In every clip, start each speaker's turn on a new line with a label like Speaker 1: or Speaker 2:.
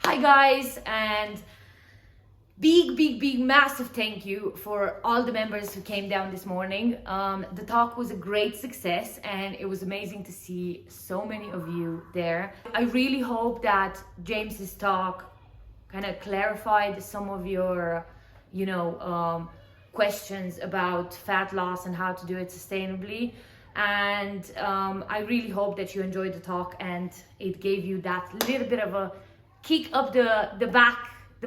Speaker 1: Hi guys, and big massive thank you for all the members who came down this morning. The talk was a great success and it was amazing to see so many of you there. I really hope that James's talk kind of clarified some of your questions about fat loss and how to do it sustainably. And I really hope that you enjoyed the talk and it gave you that little bit of a kick up the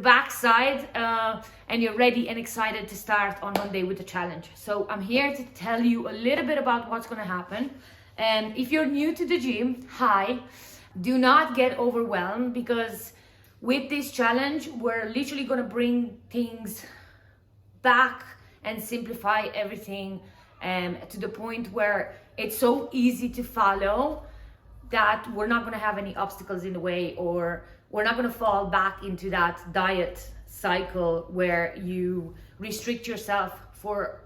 Speaker 1: backside, and you're ready and excited to start on Monday with the challenge. So I'm here to tell you a little bit about what's going to happen. And if you're new to the gym, hi, do not get overwhelmed, because with this challenge we're literally going to bring things back and simplify everything to the point where it's so easy to follow that we're not going to have any obstacles in the way, or we're not going to fall back into that diet cycle where you restrict yourself for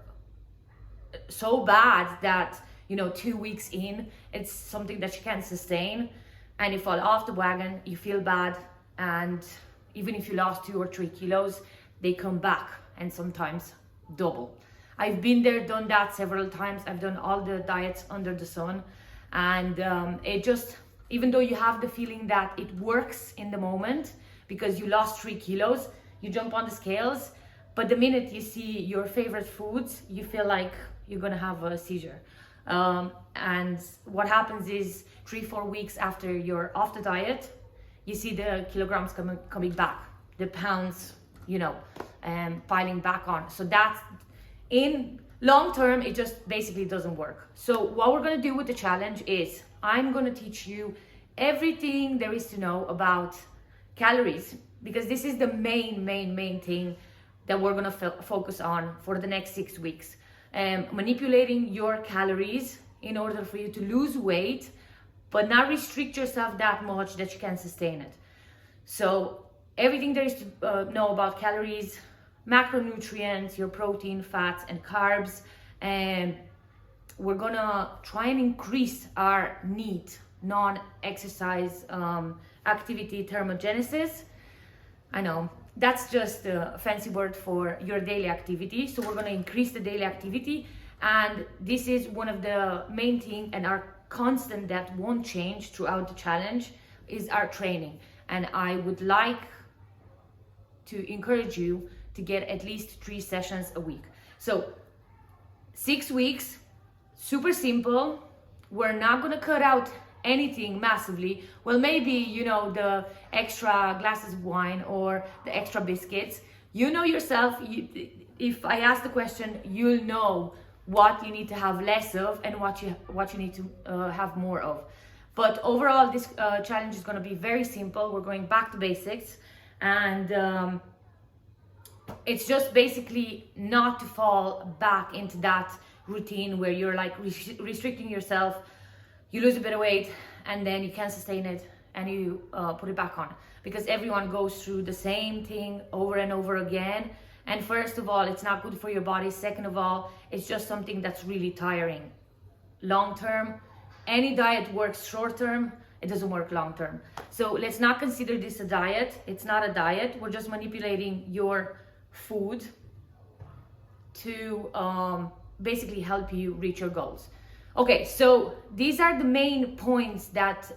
Speaker 1: so bad that 2 weeks in it's something that you can't sustain and you fall off the wagon, you feel bad, and even if you lost 2 or 3 kilos, they come back and sometimes double. I've been there, done that several times. I've done all the diets under the sun, and it just, even though you have the feeling that it works in the moment because you lost 3 kilos, you jump on the scales, but the minute you see your favorite foods, you feel like you're gonna have a seizure. And what happens is 3-4 weeks after you're off the diet, you see the kilograms coming back, the pounds, piling back on. So that's, in long term, it just basically doesn't work. So what we're gonna do with the challenge is I'm gonna teach you everything there is to know about calories, because this is the main thing that we're gonna focus on for the next 6 weeks. Manipulating your calories in order for you to lose weight, but not restrict yourself that much that you can sustain it. So everything there is to know about calories, macronutrients, your protein, fats, and carbs, and we're gonna try and increase our NEAT, non-exercise activity thermogenesis. I know that's just a fancy word for your daily activity. So we're gonna increase the daily activity, and this is one of the main thing, and our constant that won't change throughout the challenge is our training. And I would like to encourage you to get at least 3 sessions a week. So 6 weeks, super simple. We're not gonna cut out anything massively. Well, maybe the extra glasses of wine or the extra biscuits. You know yourself, if I ask the question, you'll know what you need to have less of and what you need to have more of. But overall, this challenge is going to be very simple. We're going back to basics, and it's just basically not to fall back into that routine where you're like restricting yourself, you lose a bit of weight, and then you can't sustain it and you put it back on, because everyone goes through the same thing over and over again. And first of all, it's not good for your body. Second of all, it's just something that's really tiring. Long term, any diet works short term, it doesn't work long term. So let's not consider this a diet. It's not a diet. We're just manipulating your food to basically help you reach your goals. Okay, so these are the main points that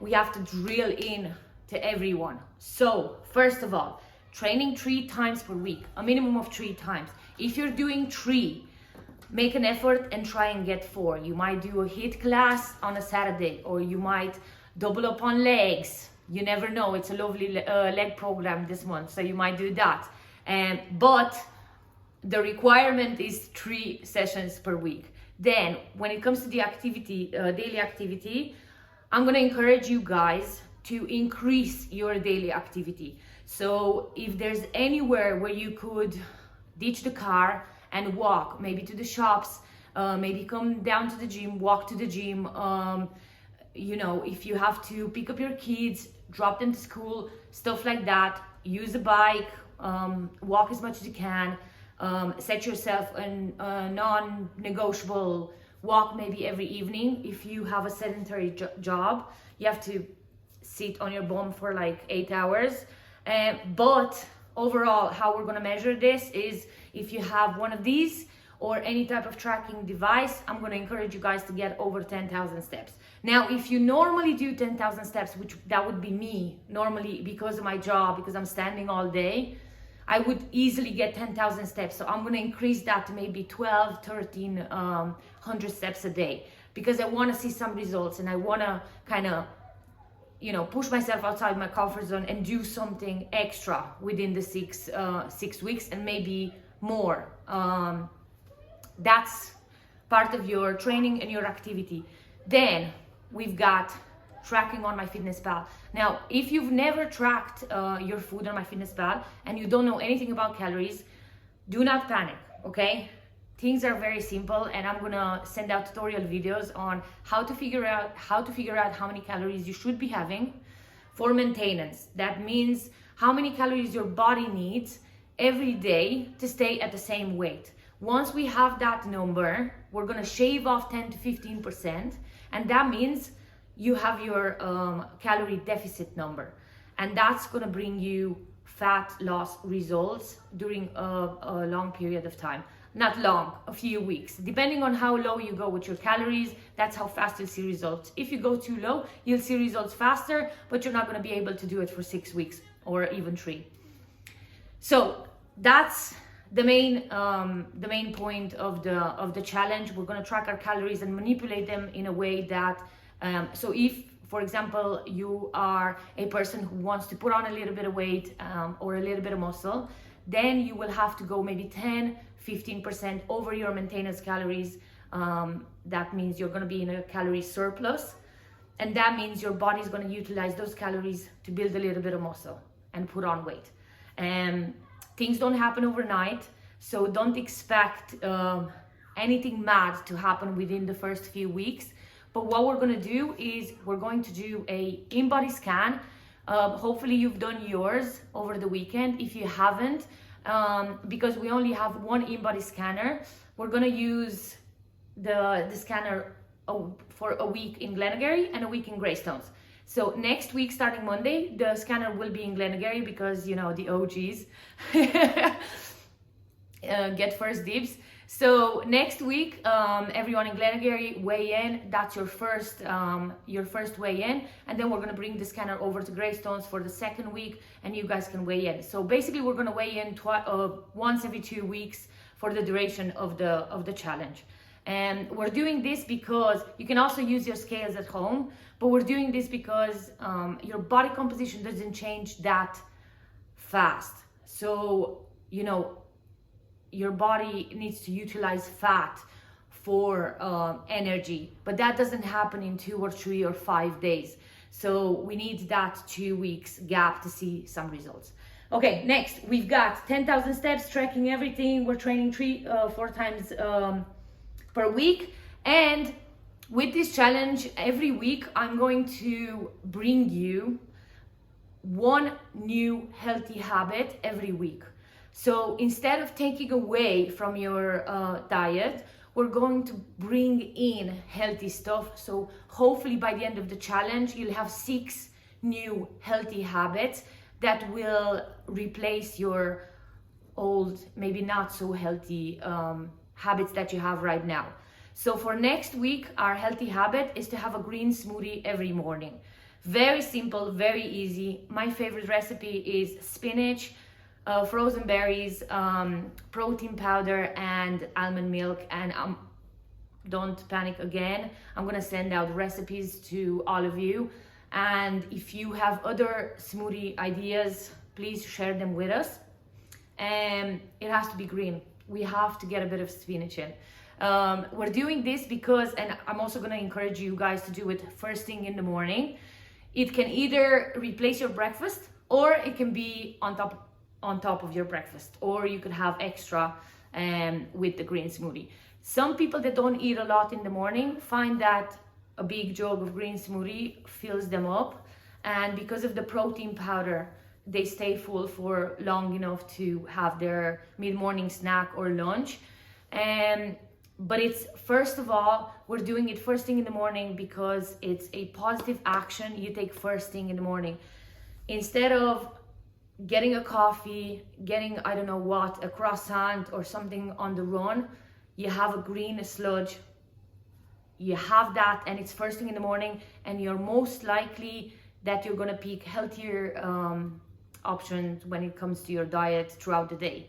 Speaker 1: we have to drill in to everyone. So first of all, training 3 times per week, a minimum of 3 times. If you're doing 3, make an effort and try and get 4. You might do a HIIT class on a Saturday, or you might double up on legs. You never know, it's a lovely leg program this month, so you might do that. But the requirement is 3 sessions per week. Then when it comes to the activity, daily activity, I'm gonna encourage you guys to increase your daily activity. So if there's anywhere where you could ditch the car and walk, maybe to the shops, maybe come down to the gym, walk to the gym, if you have to pick up your kids, drop them to school, stuff like that, use a bike, walk as much as you can, set yourself a non-negotiable walk maybe every evening. If you have a sedentary job, you have to sit on your bum for like 8 hours. But overall, how we're gonna measure this is if you have one of these or any type of tracking device, I'm gonna encourage you guys to get over 10,000 steps. Now, if you normally do 10,000 steps, which that would be me normally because of my job, because I'm standing all day, I would easily get 10,000 steps. So I'm gonna increase that to maybe 12, 1,300 steps a day because I wanna see some results and I wanna kind of, you know, push myself outside my comfort zone and do something extra within the 6 weeks and maybe more. That's part of your training and your activity. Then we've got tracking on MyFitnessPal. Now, if you've never tracked your food on MyFitnessPal and you don't know anything about calories, do not panic, okay? Things are very simple, and I'm gonna send out tutorial videos on how to figure out how many calories you should be having for maintenance. That means how many calories your body needs every day to stay at the same weight. Once we have that number, we're gonna shave off 10 to 15%, and that means you have your calorie deficit number, and that's gonna bring you fat loss results during a long period of time. Not long, a few weeks. Depending on how low you go with your calories, that's how fast you'll see results. If you go too low, you'll see results faster, but you're not gonna be able to do it for 6 weeks or even 3. So that's the main point of the challenge. We're going to track our calories and manipulate them in a way that so if, for example, you are a person who wants to put on a little bit of weight or a little bit of muscle, then you will have to go maybe 10-15% over your maintenance calories. That means you're going to be in a calorie surplus, and that means your body is going to utilize those calories to build a little bit of muscle and put on weight. Things don't happen overnight, so don't expect anything mad to happen within the first few weeks. But what we're going to do is we're going to do a in-body scan. Hopefully you've done yours over the weekend. If you haven't, because we only have one in-body scanner, we're going to use the scanner for a week in Glenageary and a week in Greystones. So next week, starting Monday, the scanner will be in Glenageary because, you know, the OGs get first dibs. So next week, everyone in Glenageary weigh in. That's your first weigh in, and then we're gonna bring the scanner over to Greystones for the second week, and you guys can weigh in. So basically, we're gonna weigh in once every 2 weeks for the duration of the challenge. And we're doing this because you can also use your scales at home, but we're doing this because your body composition doesn't change that fast. So, you know, your body needs to utilize fat for energy, but that doesn't happen in 2 or 3 or 5 days. So we need that 2 weeks gap to see some results. Okay, next we've got 10,000 steps, tracking everything. We're training 3-4 times per week, and with this challenge every week I'm going to bring you one new healthy habit every week. So instead of taking away from your diet, we're going to bring in healthy stuff. So hopefully by the end of the challenge you'll have 6 new healthy habits that will replace your old, maybe not so healthy habits that you have right now. So for next week, our healthy habit is to have a green smoothie every morning. Very simple, very easy. My favorite recipe is spinach, frozen berries, protein powder, and almond milk. And don't panic again. I'm gonna send out recipes to all of you. And if you have other smoothie ideas, please share them with us. And it has to be green. We have to get a bit of spinach in. We're doing this because, and I'm also going to encourage you guys to do it first thing in the morning. It can either replace your breakfast, or it can be on top of your breakfast, or you could have extra with the green smoothie. Some people that don't eat a lot in the morning find that a big jug of green smoothie fills them up, and because of the protein powder, they stay full for long enough to have their mid-morning snack or lunch. And but it's, first of all, we're doing it first thing in the morning because it's a positive action you take first thing in the morning. Instead of getting a coffee, getting, I don't know what, a croissant or something on the run, you have a green sludge. You have that, and it's first thing in the morning, and you're most likely that you're gonna pick healthier options when it comes to your diet throughout the day.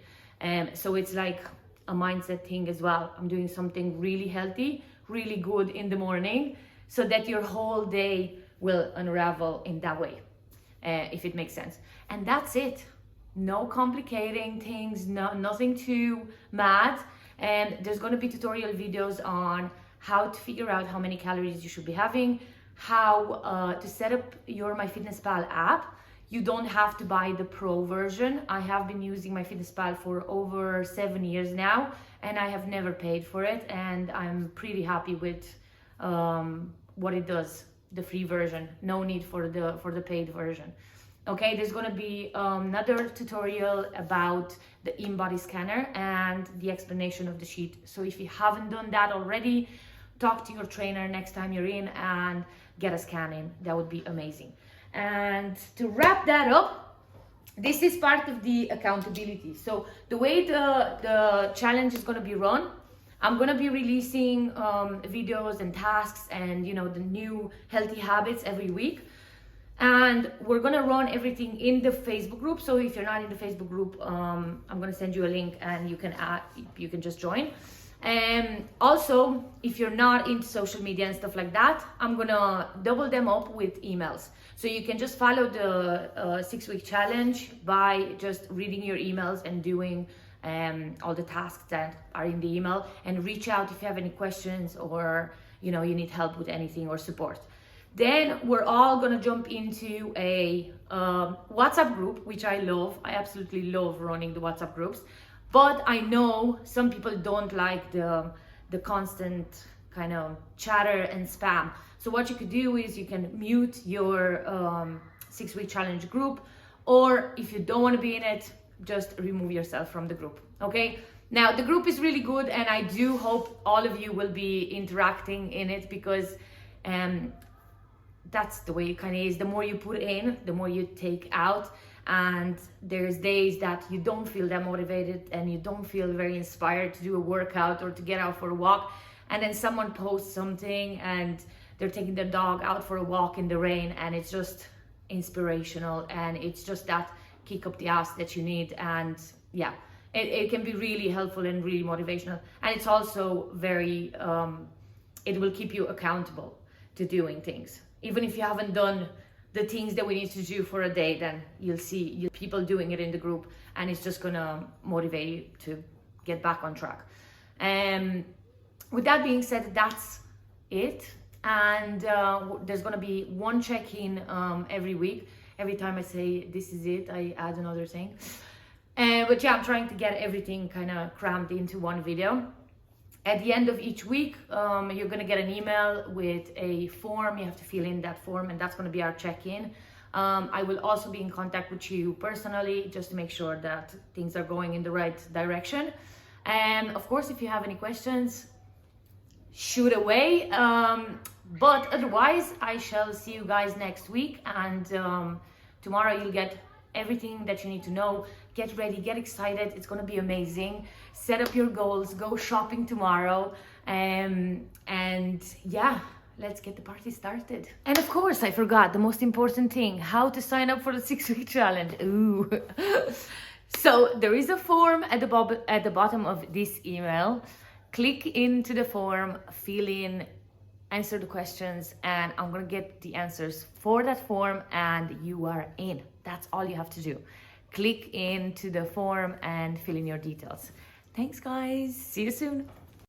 Speaker 1: So it's like a mindset thing as well. I'm doing something really healthy, really good in the morning, so that your whole day will unravel in that way, if it makes sense. And that's it. No complicating things, nothing too mad. And there's gonna be tutorial videos on how to figure out how many calories you should be having, how to set up your MyFitnessPal app. You don't have to buy the pro version. I have been using MyFitnessPal for over 7 years now, and I have never paid for it, and I'm pretty happy with what it does, the free version. No need for the paid version. Okay, there's gonna be another tutorial about the InBody scanner and the explanation of the sheet. So if you haven't done that already, talk to your trainer next time you're in and get a scan in. That would be amazing. And to wrap that up, this is part of the accountability. So the way the challenge is gonna be run, I'm gonna be releasing videos and tasks and the new healthy habits every week. And we're gonna run everything in the Facebook group. So if you're not in the Facebook group, I'm gonna send you a link and you can just join. Also, if you're not into social media and stuff like that, I'm gonna double them up with emails. So you can just follow the 6-week challenge by just reading your emails and doing all the tasks that are in the email, and reach out if you have any questions or you need help with anything or support. Then we're all gonna jump into a WhatsApp group, which I love. I absolutely love running the WhatsApp groups. But I know some people don't like the constant kind of chatter and spam. So what you could do is you can mute your 6-week challenge group, or if you don't want to be in it, just remove yourself from the group. Okay? Now the group is really good, and I do hope all of you will be interacting in it, because that's the way it kind of is. The more you put in, the more you take out. And there's days that you don't feel that motivated and you don't feel very inspired to do a workout or to get out for a walk, and then someone posts something and they're taking their dog out for a walk in the rain, and it's just inspirational, and it's just that kick up the ass that you need. And yeah, it can be really helpful and really motivational, and it's also very it will keep you accountable to doing things. Even if you haven't done the things that we need to do for a day, then you'll see people doing it in the group, and it's just gonna motivate you to get back on track. With that being said, that's it. And there's gonna be one check-in every week. Every time I say this is it, I add another thing. But yeah, I'm trying to get everything kind of crammed into one video. At the end of each week, you're gonna get an email with a form. You have to fill in that form, and that's gonna be our check-in. I will also be in contact with you personally, just to make sure that things are going in the right direction. And of course, if you have any questions, shoot away. But otherwise, I shall see you guys next week, and tomorrow you'll get everything that you need to know. Get ready, get excited, it's gonna be amazing. Set up your goals, go shopping tomorrow, and yeah, let's get the party started. And of course, I forgot the most important thing: how to sign up for the 6-week challenge. Ooh. So there is a form at the bottom of this email. Click into the form, fill in, answer the questions, and I'm gonna get the answers for that form, and you are in. That's all you have to do. Click into the form and fill in your details. Thanks, guys. See you soon.